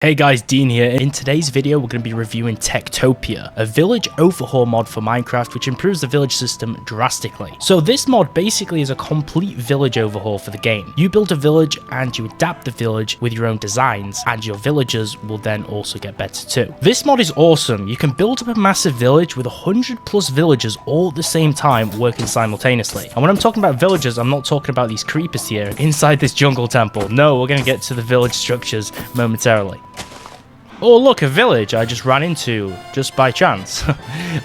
Hey guys, Dean here. In today's video, we're going to be reviewing Tektopia, a village overhaul mod for Minecraft which improves the village system drastically. So this mod basically is a complete village overhaul for the game. You build a village and you adapt the village with your own designs, and your villagers will then also get better too. This mod is awesome. You can build up a massive village with 100 plus villagers all at the same time working simultaneously. And when I'm talking about villagers, I'm not talking about these creepers here inside this jungle temple. No, we're going to get to the village structures momentarily. Oh look, a village I just ran into, just by chance.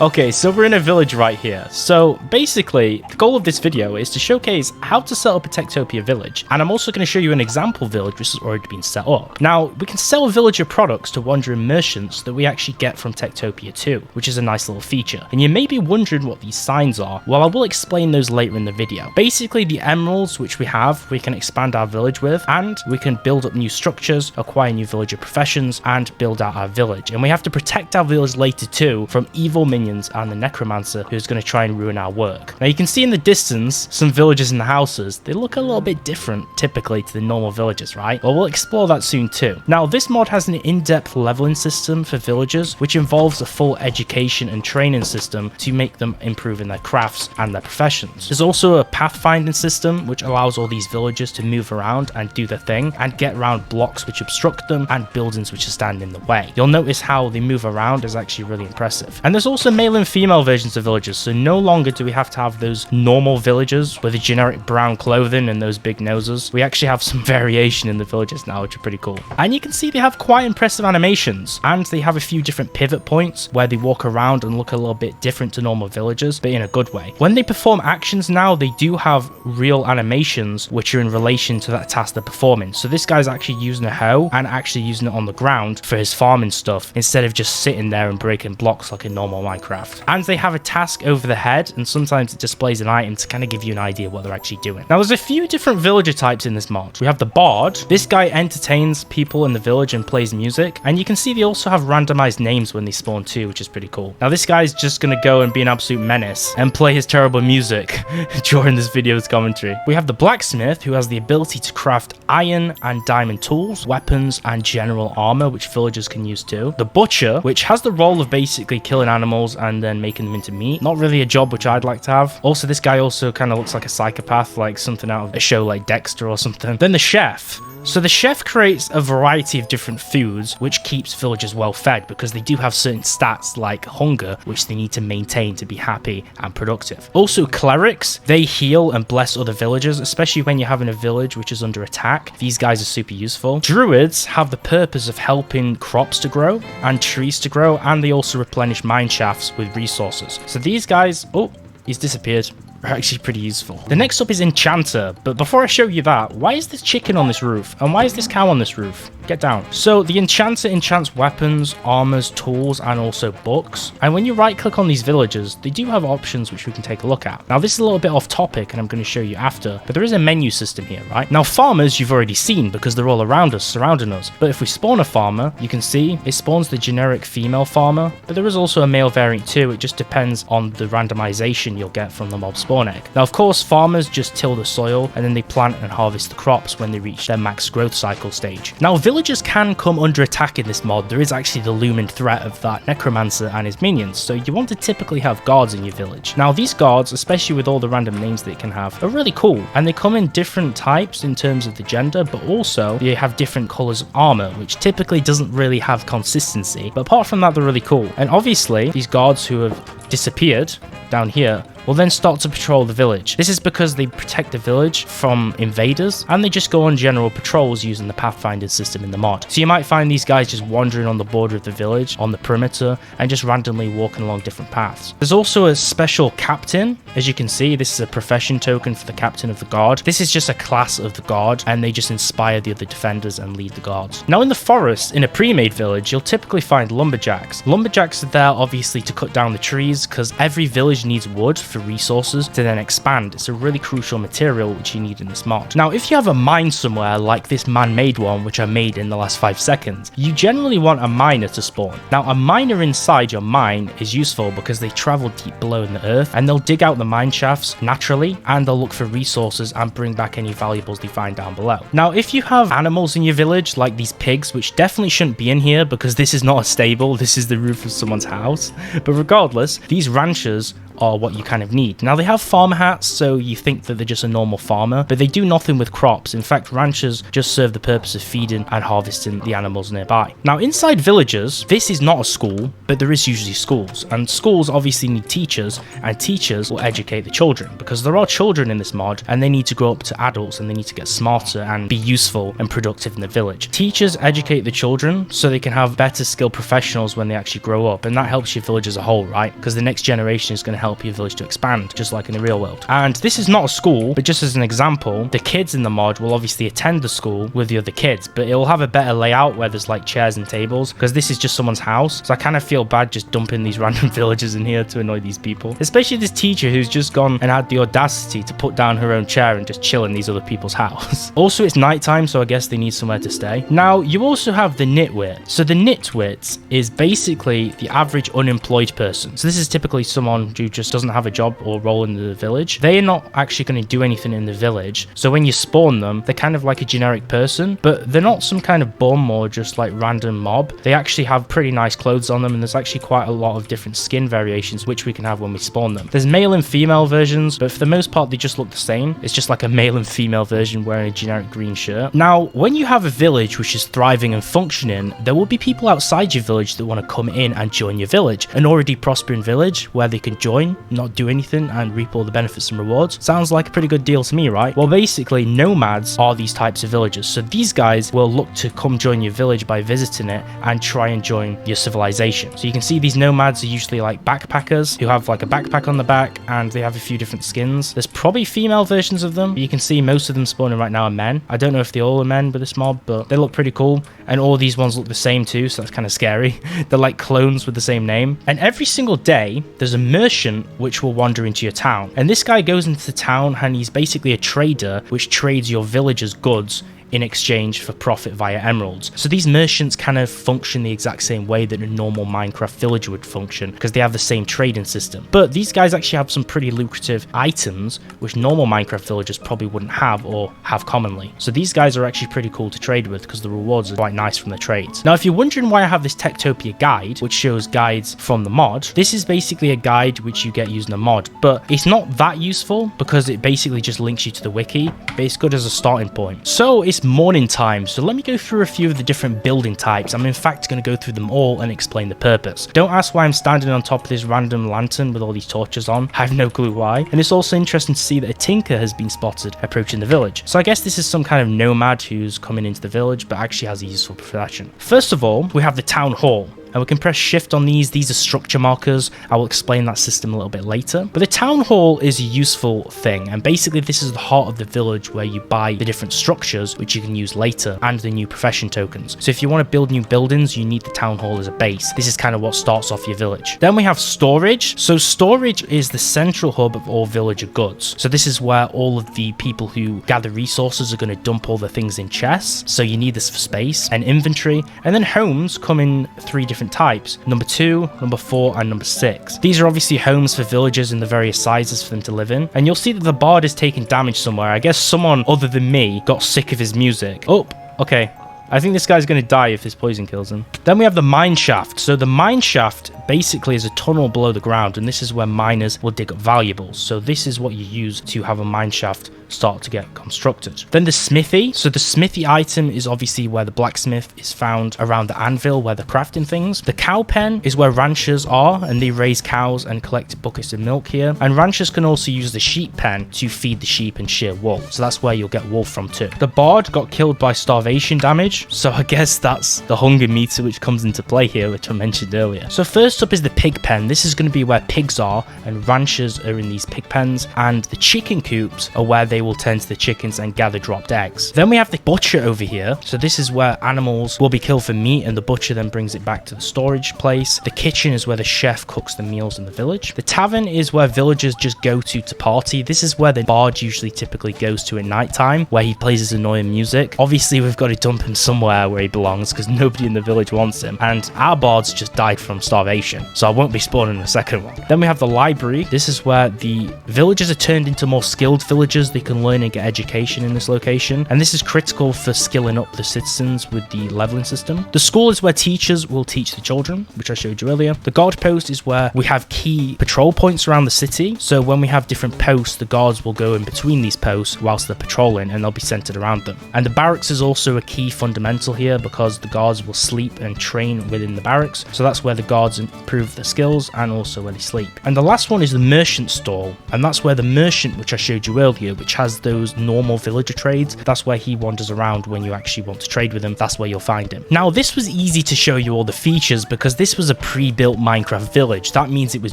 Okay, so we're in a village right here. So basically, the goal of this video is to showcase how to set up a Tektopia village, and I'm also going to show you an example village which has already been set up. Now, we can sell villager products to wandering merchants that we actually get from Tektopia 2, which is a nice little feature. And you may be wondering what these signs are. Well, I will explain those later in the video. Basically, the emeralds which we have, we can expand our village with, and we can build up new structures, acquire new villager professions, and build out our village. And we have to protect our village later too from evil minions and the Necromancer who's going to try and ruin our work. Now you can see in the distance some villagers in the houses. They look a little bit different typically to the normal villagers, right? Well, we'll explore that soon too. Now this mod has an in-depth leveling system for villagers which involves a full education and training system to make them improve in their crafts and their professions. There's also a pathfinding system which allows all these villagers to move around and do their thing and get around blocks which obstruct them and buildings which are standing in the way. You'll notice how they move around is actually really impressive. And there's also male and female versions of villagers, so no longer do we have to have those normal villagers with the generic brown clothing and those big noses. We actually have some variation in the villagers now, which are pretty cool. And you can see they have quite impressive animations, and they have a few different pivot points where they walk around and look a little bit different to normal villagers, but in a good way. When they perform actions now, they do have real animations which are in relation to that task they're performing. So this guy's actually using a hoe and actually using it on the ground for his farming stuff instead of just sitting there and breaking blocks like in normal Minecraft. And they have a task over the head, and sometimes it displays an item to kind of give you an idea what they're actually doing. Now there's a few different villager types in this mod. We have the bard. This guy entertains people in the village and plays music, and you can see they also have randomized names when they spawn too, which is pretty cool. Now this guy's just gonna go and be an absolute menace and play his terrible music during this video's commentary. We have the blacksmith, who has the ability to craft iron and diamond tools, weapons, and general armor which villagers can use too. The butcher, which has the role of basically killing animals and then making them into meat. Not really a job which I'd like to have. Also, this guy also kind of looks like a psychopath, like something out of a show like Dexter or something. Then the chef. So the chef creates a variety of different foods which keeps villagers well fed, because they do have certain stats like hunger which they need to maintain to be happy and productive. Also clerics, they heal and bless other villagers, especially when you're having a village which is under attack. These guys are super useful. Druids have the purpose of helping crops to grow and trees to grow, and they also replenish mine shafts with resources. So these guys, oh, he's disappeared, are actually pretty useful. The next up is Enchanter, but before I show you that, why is this chicken on this roof? And why is this cow on this roof? Get down. So the Enchanter enchants weapons, armors, tools, and also books. And when you right click on these villagers, they do have options which we can take a look at. Now this is a little bit off topic and I'm going to show you after, but there is a menu system here, right? Now farmers you've already seen because they're all around us, surrounding us. But if we spawn a farmer, you can see it spawns the generic female farmer, but there is also a male variant too. It just depends on the randomization you'll get from the mob spawn egg. Now of course farmers just till the soil and then they plant and harvest the crops when they reach their max growth cycle stage. Now villagers can come under attack in this mod. There is actually the looming threat of that Necromancer and his minions, so you want to typically have guards in your village. Now these guards, especially with all the random names they can have, are really cool, and they come in different types in terms of the gender, but also they have different colors of armor, which typically doesn't really have consistency, but apart from that they're really cool. And obviously these guards who have disappeared down here will then start to patrol the village. This is because they protect the village from invaders, and they just go on general patrols using the pathfinding system in the mod. So you might find these guys just wandering on the border of the village, on the perimeter, and just randomly walking along different paths. There's also a special captain. As you can see, this is a profession token for the captain of the guard. This is just a class of the guard, and they just inspire the other defenders and lead the guards. Now in the forest, in a pre-made village, you'll typically find lumberjacks. Lumberjacks are there obviously to cut down the trees, because every village needs wood for resources to then expand. It's a really crucial material which you need in this mod. Now, if you have a mine somewhere like this man-made one, which I made in the last 5 seconds, you generally want a miner to spawn. Now, a miner inside your mine is useful because they travel deep below in the earth and they'll dig out the mine shafts naturally, and they'll look for resources and bring back any valuables they find down below. Now, if you have animals in your village like these pigs, which definitely shouldn't be in here because this is not a stable, this is the roof of someone's house, but regardless, these ranchers are what you kind of need. Now, they have farmer hats, so you think that they're just a normal farmer, but they do nothing with crops. In fact, ranchers just serve the purpose of feeding and harvesting the animals nearby. Now, inside villages, this is not a school, but there is usually schools, and schools obviously need teachers, and teachers will educate the children because there are children in this mod and they need to grow up to adults and they need to get smarter and be useful and productive in the village. Teachers educate the children so they can have better skilled professionals when they actually grow up, and that helps your village as a whole, right? Because the next generation is going to help your village to expand, just like in the real world. And this is not a school, but just as an example, the kids in the mod will obviously attend the school with the other kids, but it will have a better layout where there's like chairs and tables, because this is just someone's house. So I kind of feel bad just dumping these random villagers in here to annoy these people, especially this teacher who's just gone and had the audacity to put down her own chair and just chill in these other people's house. Also, it's nighttime, so I guess they need somewhere to stay. Now, you also have the nitwit. So the nitwit is basically the average unemployed person. So this is typically someone who just doesn't have a job or role in the village. They are not actually going to do anything in the village. So when you spawn them, they're kind of like a generic person, but they're not some kind of bum or just like random mob. They actually have pretty nice clothes on them, and there's actually quite a lot of different skin variations which we can have when we spawn them. There's male and female versions, but for the most part they just look the same. It's just like a male and female version wearing a generic green shirt. Now, when you have a village which is thriving and functioning, there will be people outside your village that want to come in and join your village. An already prospering village where they can join, not do anything, and reap all the benefits and rewards. Sounds like a pretty good deal to me, right? Well, basically, nomads are these types of villagers. So these guys will look to come join your village by visiting it and try and join your civilization. So you can see these nomads are usually like backpackers who have like a backpack on the back, and they have a few different skins. There's probably female versions of them. You can see most of them spawning right now are men. I don't know if they all are men with this mob, but they look pretty cool. And all these ones look the same too, so that's kind of scary. They're like clones with the same name. And every single day, there's a merchant which will wander into your town. And this guy goes into the town and he's basically a trader which trades your villagers' goods in exchange for profit via emeralds. So these merchants kind of function the exact same way that a normal Minecraft villager would function, because they have the same trading system. But these guys actually have some pretty lucrative items which normal Minecraft villagers probably wouldn't have or have commonly. So these guys are actually pretty cool to trade with because the rewards are quite nice from the trades. Now, if you're wondering why I have this Tektopia guide, which shows guides from the mod, this is basically a guide which you get using the mod, but it's not that useful because it basically just links you to the wiki, but it's good as a starting point. So it's morning time, so let me go through a few of the different building types. I'm in fact going to go through them all and explain the purpose. Don't ask why I'm standing on top of this random lantern with all these torches on. I have no clue why. And it's also interesting to see that a tinker has been spotted approaching the village. So I guess this is some kind of nomad who's coming into the village but actually has a useful profession. First of all, we have the town hall. And we can press shift on these. These are structure markers. I will explain that system a little bit later. But the town hall is a useful thing. And basically this is the heart of the village where you buy the different structures which you can use later and the new profession tokens. So if you want to build new buildings, you need the town hall as a base. This is kind of what starts off your village. Then we have storage. So storage is the central hub of all villager goods. So this is where all of the people who gather resources are going to dump all the things in chests. So you need this for space and inventory. And then homes come in 3 different types: number 2, number 4, and number 6. These are obviously homes for villagers in the various sizes for them to live in. And you'll see that the bard is taking damage somewhere. I guess someone other than me got sick of his music. Oh, okay. I think this guy's going to die if this poison kills him. Then we have the mine shaft. So the mine shaft basically is a tunnel below the ground, and this is where miners will dig up valuables. So this is what you use to have a mine shaft start to get constructed. Then the smithy. So the smithy item is obviously where the blacksmith is found around the anvil where they're crafting things. The cow pen is where ranchers are, and they raise cows and collect buckets of milk here. And ranchers can also use the sheep pen to feed the sheep and shear wool. So that's where you'll get wool from too. The bard got killed by starvation damage, so I guess that's the hunger meter which comes into play here, which I mentioned earlier. So first up is the pig pen. This is going to be where pigs are, and ranchers are in these pig pens. And the chicken coops are where they will tend to the chickens and gather dropped eggs. Then we have the butcher over here. So this is where animals will be killed for meat and the butcher then brings it back to the storage place. The kitchen is where the chef cooks the meals in the village. The tavern is where villagers just go to party. This is where the bard usually typically goes to at night time, where he plays his annoying music. Obviously, we've got to dump him somewhere where he belongs because nobody in the village wants him. And our bards just died from starvation, so I won't be spawning a second one. Then we have the library. This is where the villagers are turned into more skilled villagers. They can learn and get education in this location, and this is critical for skilling up the citizens with the leveling system. The school is where teachers will teach the children, which I showed you earlier. The guard post is where we have key patrol points around the city, so when we have different posts, the guards will go in between these posts whilst they're patrolling, and they'll be centered around them. And the barracks is also a key fundamental here because the guards will sleep and train within the barracks, so that's where the guards improve their skills and also where they sleep. And the last one is the merchant stall, and that's where the merchant, which I showed you earlier, which has those normal villager trades, that's where he wanders around when you actually want to trade with him. That's where you'll find him. Now, this was easy to show you all the features because this was a pre-built Minecraft village. That means it was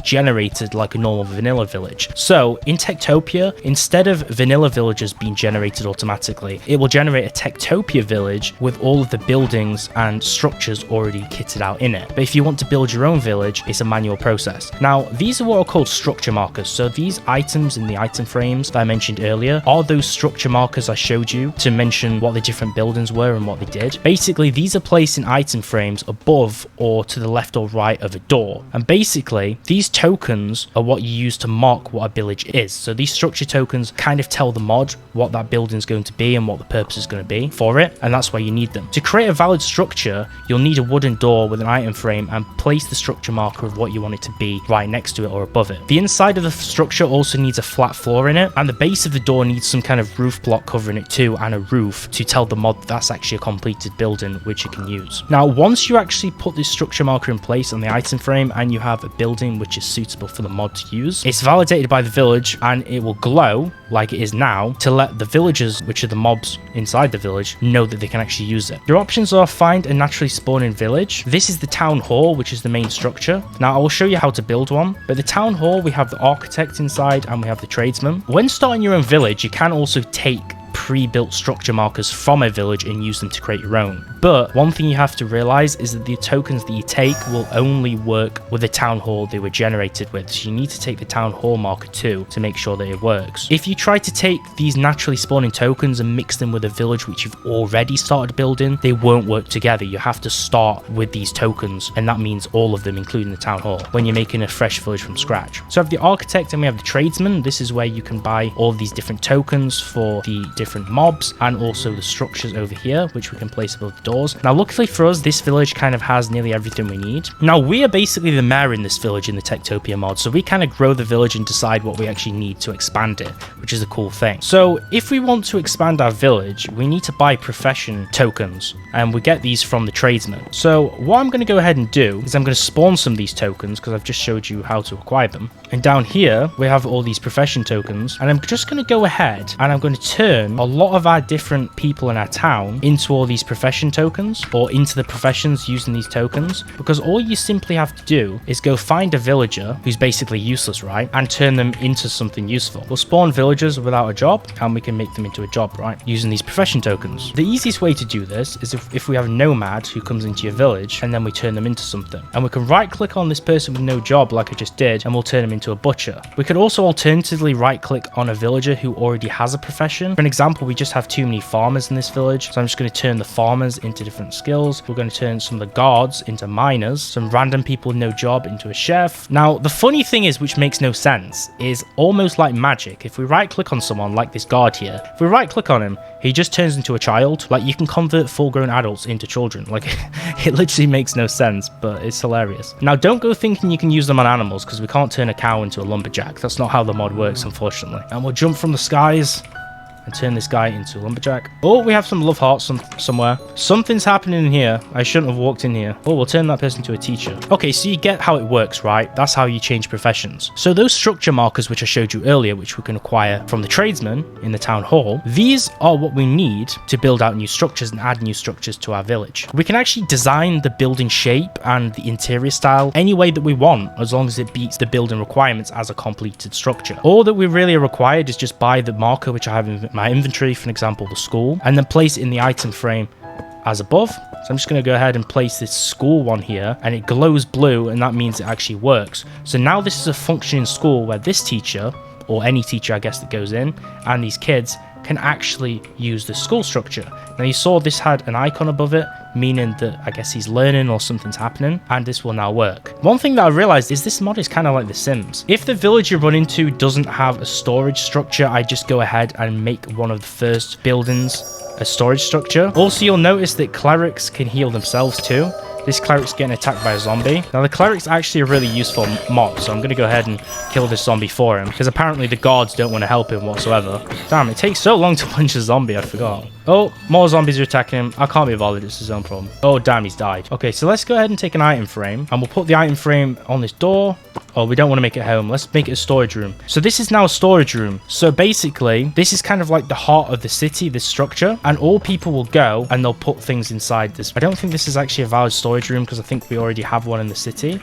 generated like a normal vanilla village. So in Tektopia, instead of vanilla villages being generated automatically, it will generate a Tektopia village with all of the buildings and structures already kitted out in it. But if you want to build your own village, it's a manual process. Now, these are what are called structure markers. So these items in the item frames that I mentioned earlier are those structure markers I showed you to mention what the different buildings were and what they did. Basically, these are placed in item frames above or to the left or right of a door. And basically, these tokens are what you use to mark what a village is. So these structure tokens kind of tell the mod what that building is going to be and what the purpose is going to be for it, and that's why you need them. To create a valid structure, you'll need a wooden door with an item frame and place the structure marker of what you want it to be right next to it or above it. The inside of the structure also needs a flat floor in it, and the base of the door needs some kind of roof block covering it too, and a roof to tell the mod that's actually a completed building which you can use. Now, once you actually put this structure marker in place on the item frame and you have a building which is suitable for the mod to use, it's validated by the village and it will glow like it is now to let the villagers, which are the mobs inside the village, know that they can actually use it. Your options are find a naturally spawning village. This is the town hall, which is the main structure. Now I will show you how to build one, but the town hall, we have the architect inside and we have the tradesman. When starting your own village, you can also take pre-built structure markers from a village and use them to create your own. But one thing you have to realize is that the tokens that you take will only work with the town hall they were generated with. So you need to take the town hall marker too to make sure that it works. If you try to take these naturally spawning tokens and mix them with a village which you've already started building, they won't work together. You have to start with these tokens, and that means all of them, including the town hall, when you're making a fresh village from scratch. So we have the architect and we have the tradesman. This is where you can buy all of these different tokens for the different mobs and also the structures over here, which we can place above the doors. Now, luckily for us, this village kind of has nearly everything we need. Now, we are basically the mayor in this village in the Tektopia mod, so we kind of grow the village and decide what we actually need to expand it, which is a cool thing. So if we want to expand our village, we need to buy profession tokens, and we get these from the tradesman. So what I'm going to go ahead and do is I'm going to spawn some of these tokens because I've just showed you how to acquire them. And down here, we have all these profession tokens, and I'm just going to go ahead and I'm going to turn a lot of our different people in our town into all these profession tokens, or into the professions using these tokens, because all you simply have to do is go find a villager who's basically useless, right, and turn them into something useful. We'll spawn villagers without a job and we can make them into a job, right, using these profession tokens. The easiest way to do this is if we have a nomad who comes into your village and then we turn them into something, and we can right click on this person with no job like I just did, and we'll turn them into a butcher. We could also alternatively right click on a villager who already has a profession. For an example, we just have too many farmers in this village, so I'm just going to turn the farmers into different skills. We're going to turn some of the guards into miners, some random people with no job into a chef. Now, the funny thing is, which makes no sense, is almost like magic. If we right click on someone like this guard here, if we right click on him, he just turns into a child. Like, you can convert full-grown adults into children. Like, it literally makes no sense, but it's hilarious. Now, don't go thinking you can use them on animals, because we can't turn a cow into a lumberjack. That's not how the mod works, unfortunately. And we'll jump from the skies. and turn this guy into a lumberjack. Oh, we have some love hearts somewhere. Something's happening in here. I shouldn't have walked in here. Oh, we'll turn that person to a teacher. Okay, so you get how it works, right? That's how you change professions. So those structure markers which I showed you earlier, which we can acquire from the tradesmen in the town hall, these are what we need to build out new structures and add new structures to our village. We can actually design the building shape and the interior style any way that we want, as long as it beats the building requirements as a completed structure. All that we really are required is just buy the marker which I have in my inventory, for example the school, and then place it in the item frame as above. So I'm just going to go ahead and place this school one here, and it glows blue, and that means it actually works. So now this is a functioning school where this teacher, or any teacher I guess that goes in, and these kids can actually use the school structure. Now you saw this had an icon above it, meaning that I guess he's learning or something's happening, and this will now work. One thing that I realized is this mod is kind of like The Sims. If the village you run into doesn't have a storage structure, I just go ahead and make one of the first buildings a storage structure. Also, you'll notice that clerics can heal themselves too. This cleric's getting attacked by a zombie. Now, the cleric's actually a really useful mob, so I'm going to go ahead and kill this zombie for him, because apparently the guards don't want to help him whatsoever. Damn, it takes so long to punch a zombie, I forgot. Oh, more zombies are attacking him. I can't be bothered, it's his own problem. Oh, damn, he's died. Okay, so let's go ahead and take an item frame, and we'll put the item frame on this door. Oh, we don't want to make it home. Let's make it a storage room. So this is now a storage room. So basically, this is kind of like the heart of the city, this structure, and all people will go and they'll put things inside this. I don't think this is actually a valid storage room because I think we already have one in the city,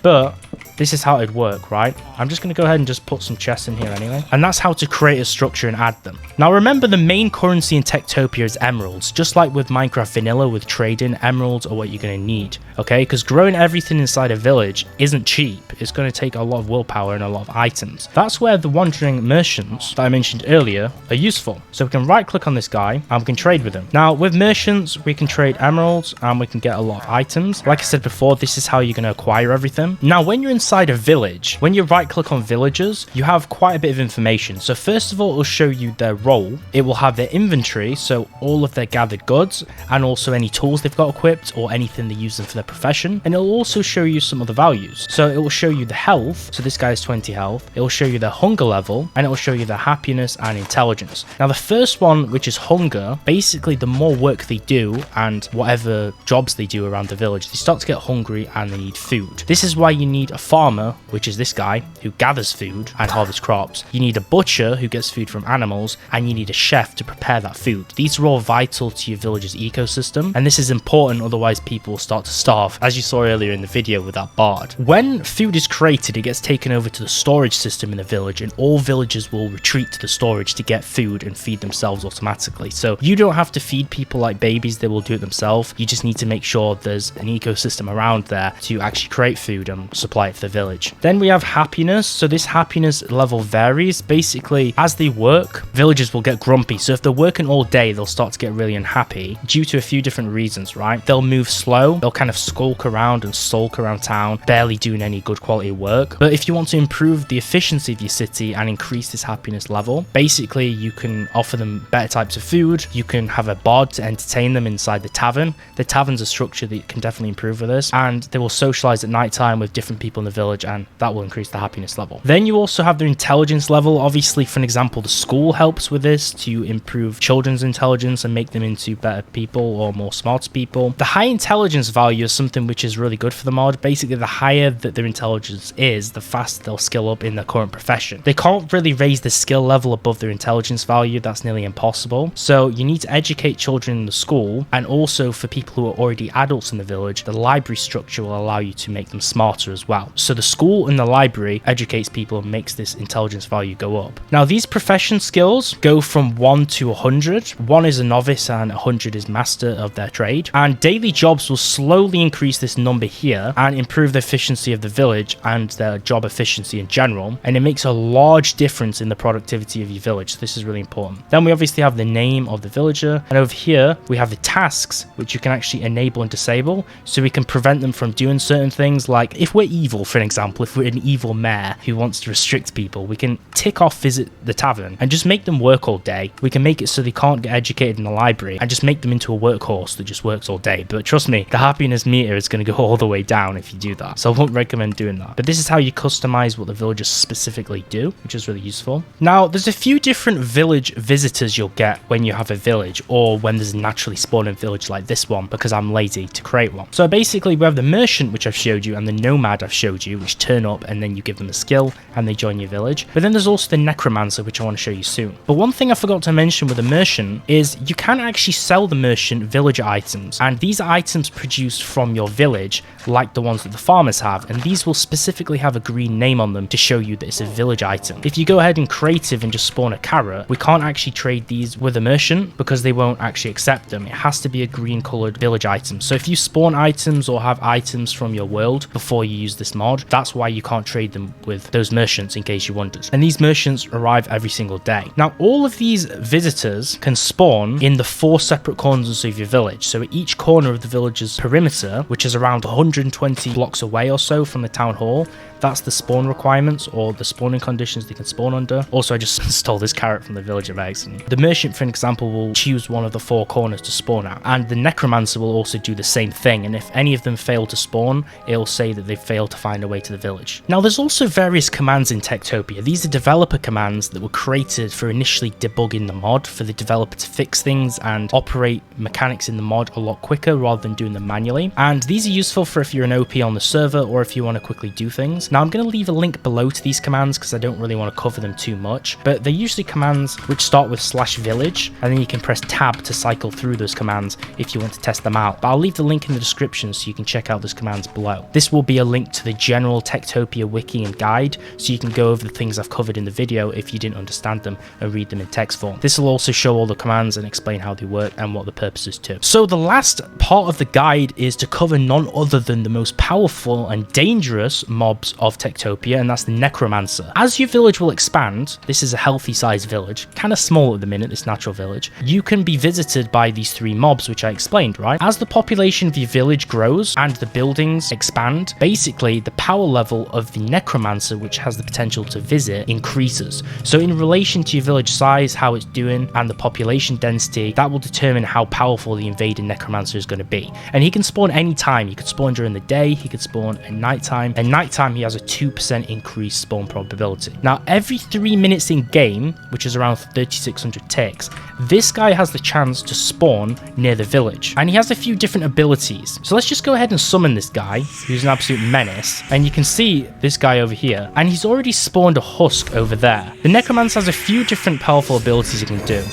but this is how it'd work, right? I'm just going to go ahead and just put some chests in here anyway. And that's how to create a structure and add them. Now remember, the main currency in Tektopia is emeralds. Just like with Minecraft Vanilla with trading, emeralds are what you're going to need, okay? Because growing everything inside a village isn't cheap. It's going to take a lot of willpower and a lot of items. That's where the wandering merchants that I mentioned earlier are useful. So we can right click on this guy and we can trade with him. Now with merchants, we can trade emeralds and we can get a lot of items. Like I said before, this is how you're going to acquire everything. Now when you're inside a village, when you right click on villagers, you have quite a bit of information. So first of all, it will show you their role. It will have their inventory, so all of their gathered goods, and also any tools they've got equipped or anything they use them for their profession. And it will also show you some of the values. So it will show you the health. So this guy has 20 health. It will show you their hunger level, and it will show you their happiness and intelligence. Now the first one, which is hunger, basically the more work they do and whatever jobs they do around the village, they start to get hungry and they need food. This is why you need a farmer, which is this guy, who gathers food and harvests crops. You need a butcher who gets food from animals, and you need a chef to prepare that food. These are all vital to your village's ecosystem, and this is important, otherwise people will start to starve, as you saw earlier in the video with that bard. When food is created, it gets taken over to the storage system in the village, and all villagers will retreat to the storage to get food and feed themselves automatically. So you don't have to feed people like babies, they will do it themselves. You just need to make sure there's an ecosystem around there to actually create food and supply it for the village. Then we have happiness. So this happiness level varies. Basically, as they work, villagers will get grumpy. So if they're working all day, they'll start to get really unhappy due to a few different reasons, right? They'll move slow. They'll kind of skulk around and sulk around town, barely doing any good quality work. But if you want to improve the efficiency of your city and increase this happiness level, basically you can offer them better types of food. You can have a bard to entertain them inside the tavern. The tavern's a structure that can definitely improve with this, and they will socialize at night time with different people in the village, and that will increase the happiness level. Then you also have their intelligence level. Obviously, for an example, the school helps with this to improve children's intelligence and make them into better people or more smart people. The high intelligence value is something which is really good for the mod. Basically, the higher that their intelligence is, the faster they'll skill up in their current profession. They can't really raise the skill level above their intelligence value. That's nearly impossible. So you need to educate children in the school, and also for people who are already adults in the village, the library structure will allow you to make them smarter as well. So the school and the library educates people and makes this intelligence value go up. Now these profession skills go from 1 to 100. 1 is a novice and 100 is master of their trade, and daily jobs will slowly increase this number here and improve the efficiency of the village and their job efficiency in general, and it makes a large difference in the productivity of your village. So this is really important. Then we obviously have the name of the villager, and over here we have the tasks which you can actually enable and disable, so we can prevent them from doing certain things. Like if we're evil, for an example, if we're an evil mayor who wants to restrict people, we can tick off visit the tavern and just make them work all day. We can make it so they can't get educated in the library and just make them into a workhorse that just works all day. But trust me, the happiness meter is going to go all the way down if you do that. So I won't recommend doing that. But this is how you customize what the villagers specifically do, which is really useful. Now, there's a few different village visitors you'll get when you have a village, or when there's a naturally spawning village like this one, because I'm lazy to create one. So basically, we have the merchant, which I've showed you, and the nomad I've showed you, which turn up and then you give them a skill and they join your village. But then there's also the necromancer, which I want to show you soon. But one thing I forgot to mention with the merchant is you can actually sell the merchant villager items, and these are items produced from your village, like the ones that the farmers have, and these will specifically have a green name on them to show you that it's a village item. If you go ahead and creative and just spawn a carrot, we can't actually trade these with a merchant because they won't actually accept them. It has to be a green colored village item. So if you spawn items or have items from your world before you use this mod, that's why you can't trade them with those merchants, in case you wondered. And these merchants arrive every single day. Now, all of these visitors can spawn in the 4 separate corners of your village. So at each corner of the village's perimeter, which is around 120 blocks away or so from the town hall, that's the spawn requirements or the spawning conditions they can spawn under. Also, I just stole this carrot from the villager by accident. The merchant, for example, will choose one of the 4 corners to spawn at, and the necromancer will also do the same thing, and if any of them fail to spawn, it'll say that they've failed to find a way to the village. Now, there's also various commands in Tektopia. These are developer commands that were created for initially debugging the mod, for the developer to fix things and operate mechanics in the mod a lot quicker rather than doing them manually. And these are useful for if you're an OP on the server or if you want to quickly do things. Now, I'm going to leave a link below to these commands because I don't really want to cover them too much, but they're usually commands which start with /village, and then you can press tab to cycle through those commands if you want to test them out. But I'll leave the link in the description so you can check out those commands below. This will be a link to the general Tektopia wiki and guide, so you can go over the things I've covered in the video if you didn't understand them and read them in text form. This will also show all the commands and explain how they work and what the purpose is too. So the last part of the guide is to cover none other than the most powerful and dangerous mobs of Tektopia, and that's the Necromancer. As your village will expand, this is a healthy sized village, kind of small at the minute, this natural village, you can be visited by these 3 mobs which I explained, right? As the population of your village grows and the buildings expand, basically the power level of the Necromancer, which has the potential to visit, increases. So in relation to your village size, how it's doing, and the population density, that will determine how powerful the invading Necromancer is going to be. And he can spawn anytime. He could spawn during the day, he could spawn at nighttime. At nighttime, he has a 2% increased spawn probability. Now, every 3 minutes in game, which is around 3600 ticks, this guy has the chance to spawn near the village, and he has a few different abilities. So let's just go ahead and summon this guy, who's an absolute menace, and you can see this guy over here, and he's already spawned a husk over there. The Necromancer has a few different powerful abilities he can do.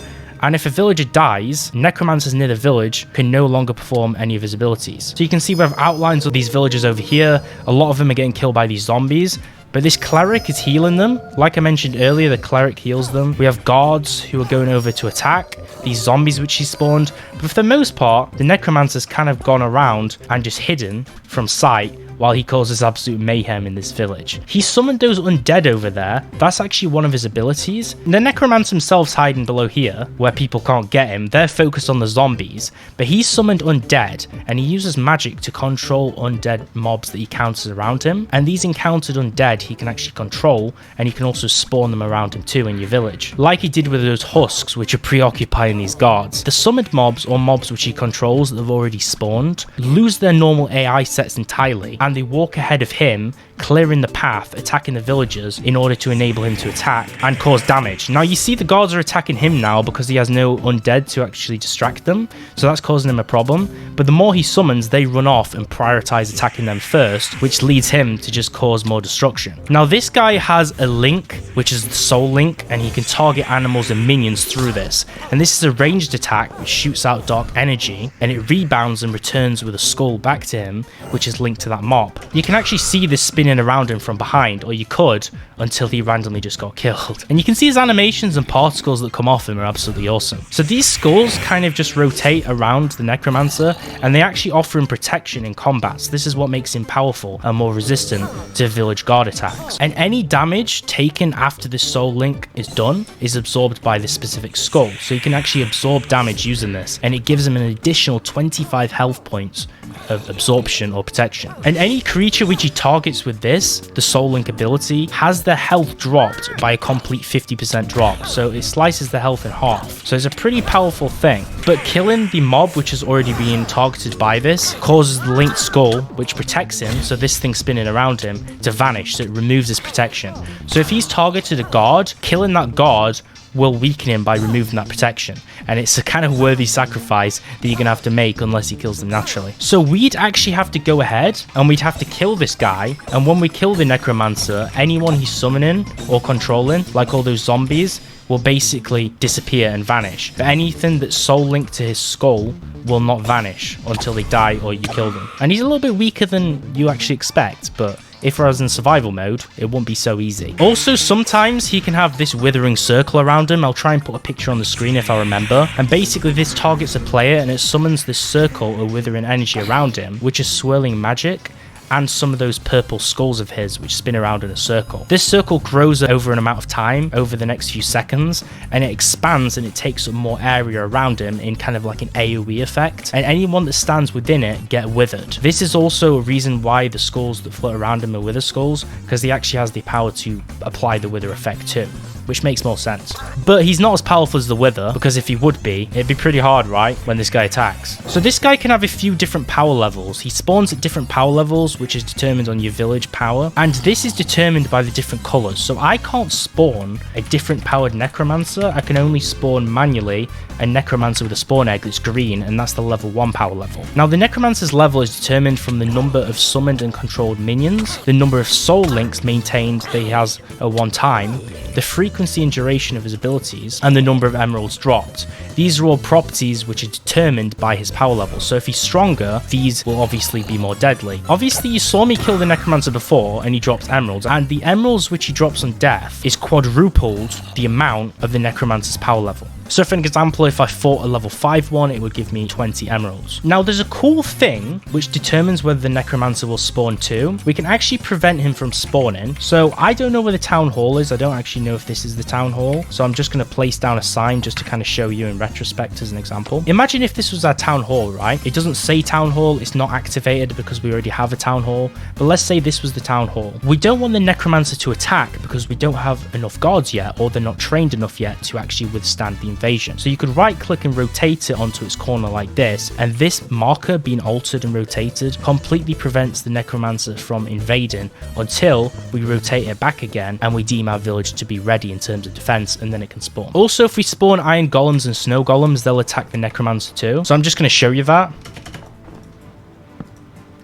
And if a villager dies, necromancers near the village can no longer perform any of his abilities. So you can see we have outlines of these villagers over here. A lot of them are getting killed by these zombies, but this cleric is healing them. Like I mentioned earlier, the cleric heals them. We have guards who are going over to attack these zombies which he spawned. But for the most part, the necromancer's kind of gone around and just hidden from sight while he causes absolute mayhem in this village. He summoned those undead over there. That's actually one of his abilities. The necromancer himself's hiding below here, where people can't get him. They're focused on the zombies, but he summoned undead, and he uses magic to control undead mobs that he counters around him. And these encountered undead he can actually control, and he can also spawn them around him too in your village, like he did with those husks which are preoccupying these guards. The summoned mobs, or mobs which he controls that have already spawned, lose their normal AI sets entirely, and they walk ahead of him, clearing the path, attacking the villagers in order to enable him to attack and cause damage. Now you see the guards are attacking him now because he has no undead to actually distract them, so that's causing him a problem. But the more he summons, they run off and prioritize attacking them first, which leads him to just cause more destruction. Now this guy has a link, which is the soul link, and he can target animals and minions through this. And this is a ranged attack which shoots out dark energy, and it rebounds and returns with a skull back to him, which is linked to that mob. You can actually see this spinning around him from behind, or you could until he randomly just got killed. And you can see his animations and particles that come off him are absolutely awesome. So these skulls kind of just rotate around the necromancer, and they actually offer him protection in combat. So this is what makes him powerful and more resistant to village guard attacks. And any damage taken after this soul link is done is absorbed by this specific skull. So you can actually absorb damage using this, and it gives him an additional 25 health points of absorption or protection. And any creature which he targets with this, the Soul Link ability, has their health dropped by a complete 50% drop. So it slices the health in half. So it's a pretty powerful thing. But killing the mob, which has already been targeted by this, causes the linked skull, which protects him, so this thing spinning around him, to vanish. So it removes his protection. So if he's targeted a guard, killing that guard will weaken him by removing that protection, and it's a kind of worthy sacrifice that you're gonna have to make unless he kills them naturally. So we'd actually have to go ahead and we'd have to kill this guy, and when we kill the Necromancer, anyone he's summoning or controlling, like all those zombies, will basically disappear and vanish. But anything that's soul linked to his skull will not vanish until they die or you kill them. And he's a little bit weaker than you actually expect, but if I was in survival mode, it wouldn't be so easy. Also, sometimes he can have this withering circle around him. I'll try and put a picture on the screen if I remember. And basically this targets a player and it summons this circle of withering energy around him, which is swirling magic, and some of those purple skulls of his which spin around in a circle. This circle grows over an amount of time, over the next few seconds, and it expands and it takes up more area around him in kind of like an AoE effect, and anyone that stands within it get withered. This is also a reason why the skulls that float around him are wither skulls, because he actually has the power to apply the wither effect too, which makes more sense. But he's not as powerful as the wither, because if he would be, it'd be pretty hard, right, when this guy attacks. So this guy can have a few different power levels. He spawns at different power levels, which is determined on your village power, and this is determined by the different colors. So I can't spawn a different powered Necromancer. I can only spawn manually a Necromancer with a spawn egg that's green, and that's the level 1 power level. Now the Necromancer's level is determined from the number of summoned and controlled minions, the number of soul links maintained that he has at one time, the frequency and duration of his abilities, and the number of emeralds dropped. These are all properties which are determined by his power level, so if he's stronger, these will obviously be more deadly. Obviously you saw me kill the Necromancer before and he drops emeralds, and the emeralds which he drops on death is quadrupled the amount of the Necromancer's power level. So for an example, if I fought a level 5 one, it would give me 20 emeralds. Now there's a cool thing which determines whether the Necromancer will spawn too. We can actually prevent him from spawning. So I don't know where the town hall is. I don't actually know if this is the town hall. So I'm just going to place down a sign just to kind of show you in retrospect as an example. Imagine if this was our town hall, right? It doesn't say town hall. It's not activated because we already have a town hall. But let's say this was the town hall. We don't want the Necromancer to attack because we don't have enough guards yet, or they're not trained enough yet to actually withstand the invasion. So you could right click and rotate it onto its corner like this, and this marker being altered and rotated completely prevents the Necromancer from invading until we rotate it back again and we deem our village to be ready in terms of defense, and then it can spawn. Also, if we spawn iron golems and snow golems, they'll attack the Necromancer too. So I'm just going to show you that.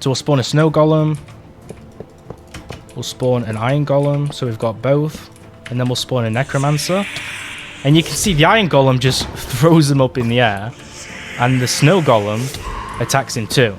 So we'll spawn a snow golem, we'll spawn an iron golem, so we've got both, and then we'll spawn a Necromancer. And you can see the iron golem just throws him up in the air, and the snow golem attacks him too.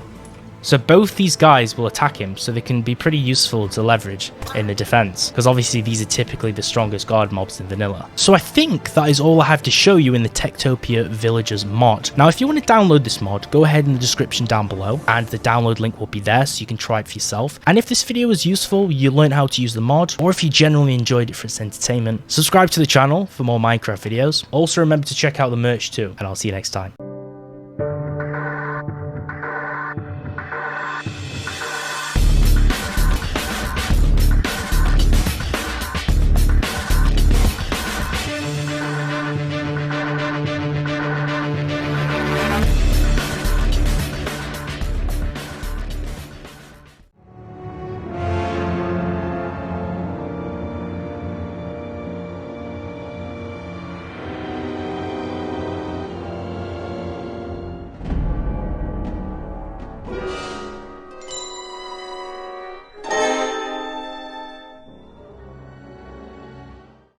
So both these guys will attack him, so they can be pretty useful to leverage in the defense, because obviously these are typically the strongest guard mobs in vanilla. So I think that is all I have to show you in the Tektopia Villagers mod. Now if you want to download this mod, go ahead in the description down below, and the download link will be there so you can try it for yourself. And if this video was useful, you learned how to use the mod, or if you genuinely enjoyed it for its entertainment, subscribe to the channel for more Minecraft videos. Also remember to check out the merch too, and I'll see you next time.